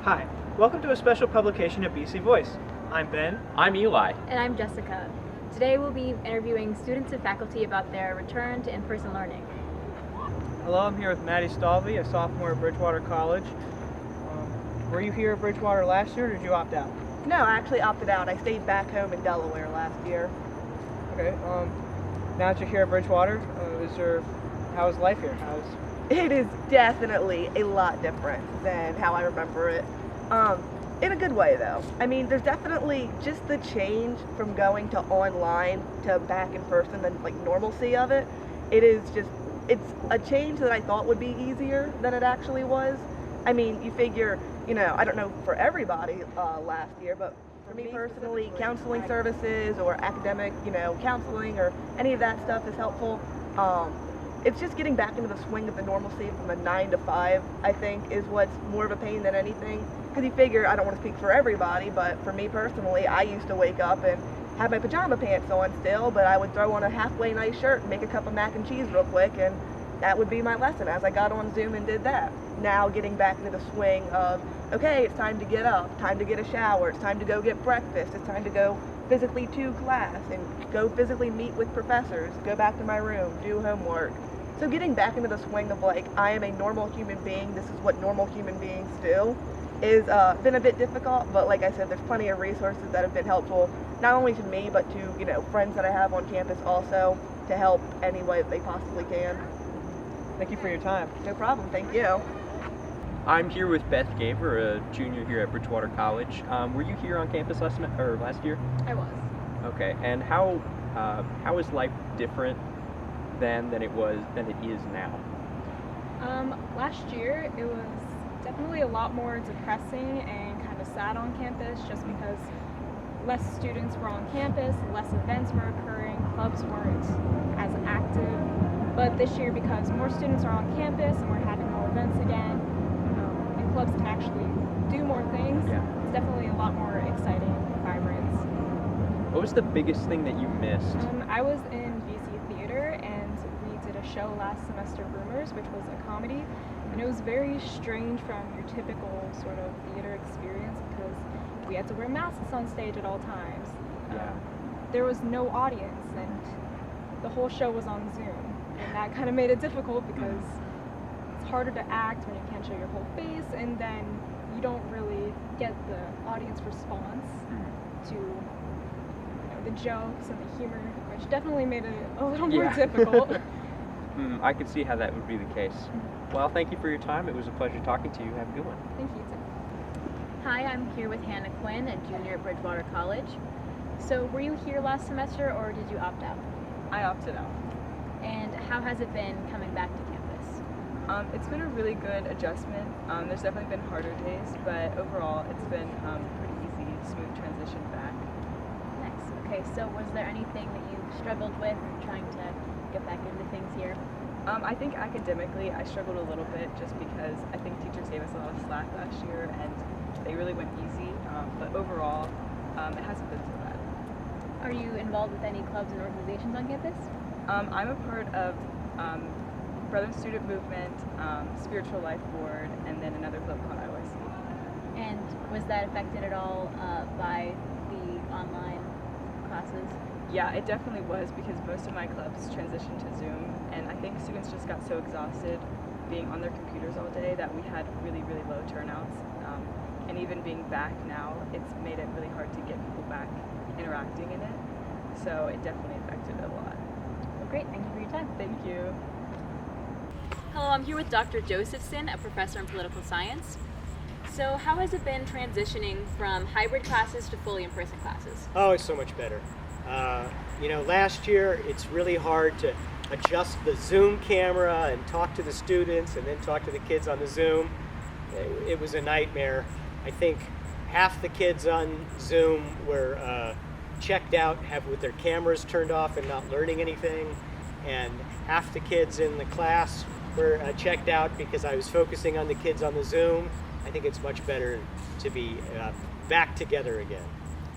Hi, welcome to a special publication of BC Voice. I'm Ben. I'm Eli. And I'm Jessica. Today we'll be interviewing students and faculty about their return to in-person learning. Hello, I'm here with Madison Stalvey, a sophomore at Bridgewater College. Were you here at Bridgewater last year or did you opt out? No, I actually opted out. I stayed back home in Delaware last year. Okay, now that you're here at Bridgewater, how is life here? It is definitely a lot different than how I remember it. In a good way, though. I mean, there's definitely just the change from going to online to back in person, and like normalcy of it. It's a change that I thought would be easier than it actually was. I mean, you figure, I don't know for everybody last year, but for me personally, counseling services or academic, counseling or any of that stuff is helpful. It's just getting back into the swing of the normalcy from a 9 to 5, I think, is what's more of a pain than anything. Because you figure, I don't want to speak for everybody, but for me personally, I used to wake up and have my pajama pants on still, but I would throw on a halfway nice shirt and make a cup of mac and cheese real quick, and that would be my lesson as I got on Zoom and did that. Now getting back into the swing of, okay, it's time to get up, time to get a shower, it's time to go get breakfast, it's time to go physically to class and go physically meet with professors, go back to my room, do homework. So getting back into the swing of like, I am a normal human being, this is what normal human beings do, is been a bit difficult, but like I said, there's plenty of resources that have been helpful, not only to me, but to, friends that I have on campus also, to help any way that they possibly can. Thank you for your time. No problem, thank you. I'm here with Beth Gaver, a junior here at Bridgewater College. Were you here on campus last year? I was. Okay, and how is life different than it is now? Last year it was definitely a lot more depressing and kind of sad on campus just because less students were on campus, less events were occurring, clubs weren't as active. But this year, because more students are on campus and we're having more events again, and clubs can actually do more things, It's definitely a lot more exciting and vibrant. What was the biggest thing that you missed? I was in BC Theater and we did a show last semester, Rumors, which was a comedy, and it was very strange from your typical sort of theater experience because we had to wear masks on stage at all times. There was no audience and the whole show was on Zoom, and that kind of made it difficult because it's harder to act when you can't show your whole face, and then you don't really get the audience response to the jokes and the humor, which definitely made it a little more difficult. I could see how that would be the case. Well, thank you for your time. It was a pleasure talking to you. Have a good one. Thank you, too. Hi, I'm here with Hannah Quinn, a junior at Bridgewater College. So were you here last semester or did you opt out? I opted out. And how has it been coming back to campus? It's been a really good adjustment. There's definitely been harder days, but overall it's been pretty easy, smooth transition back. Nice. Okay, so was there anything that you struggled with trying to get back into things here? I think academically I struggled a little bit just because I think teachers gave us a lot of slack last year and they really went easy, but overall it hasn't been so bad. Are you involved with any clubs and organizations on campus? I'm a part of Brother Student Movement, Spiritual Life Board, and then another club called IYC. And was that affected at all by the online classes? Yeah, it definitely was because most of my clubs transitioned to Zoom, and I think students just got so exhausted being on their computers all day that we had really, really low turnouts. And even being back now, it's made it really hard to get people back interacting in it. So it definitely affected it a lot. Well, great. Thank you for your time. Thank you. Hello, I'm here with Dr. Josefson, a professor in political science. So how has it been transitioning from hybrid classes to fully in-person classes? Oh, it's so much better. Last year it's really hard to adjust the Zoom camera and talk to the students and then talk to the kids on the Zoom. It was a nightmare. I think half the kids on Zoom were checked out, with their cameras turned off and not learning anything, and half the kids in the class were checked out because I was focusing on the kids on the Zoom. I think it's much better to be back together again.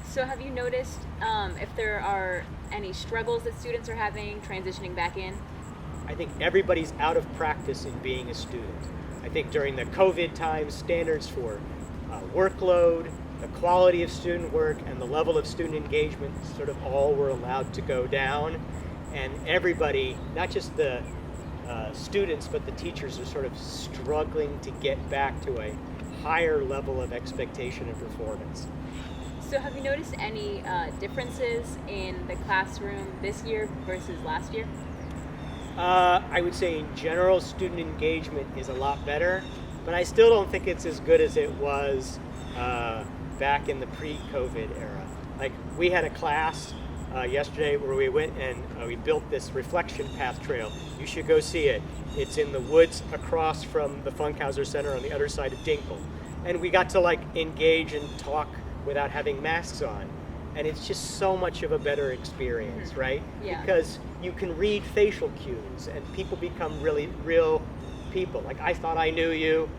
So have you noticed if there are any struggles that students are having transitioning back in? I think everybody's out of practice in being a student. I think during the COVID times, standards for workload, the quality of student work, and the level of student engagement sort of all were allowed to go down. And everybody, not just the students, but the teachers are sort of struggling to get back to a higher level of expectation and performance. So have you noticed any differences in the classroom this year versus last year? I would say in general, student engagement is a lot better, but I still don't think it's as good as it was back in the pre-COVID era. Like, we had a class yesterday where we went and we built this reflection path trail. You should go see it. It's in the woods across from the Funkhauser Center on the other side of Dinkle. And we got to like engage and talk without having masks on. And it's just so much of a better experience, right? Yeah. Because you can read facial cues and people become really real people. Like, I thought I knew you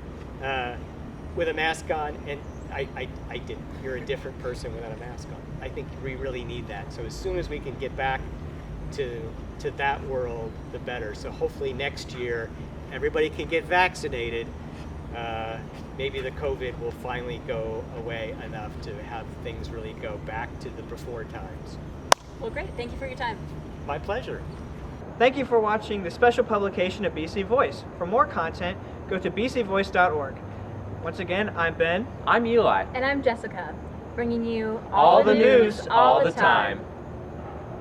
with a mask on, and I didn't. You're a different person without a mask on. I think we really need that. So as soon as we can get back to that world, the better. So hopefully next year, everybody can get vaccinated. Maybe the COVID will finally go away enough to have things really go back to the before times. Well, great. Thank you for your time. My pleasure. Thank you for watching the special publication of BC Voice. For more content, go to bcvoice.org. Once again, I'm Ben. I'm Eli. And I'm Jessica, bringing you All the news, all the time.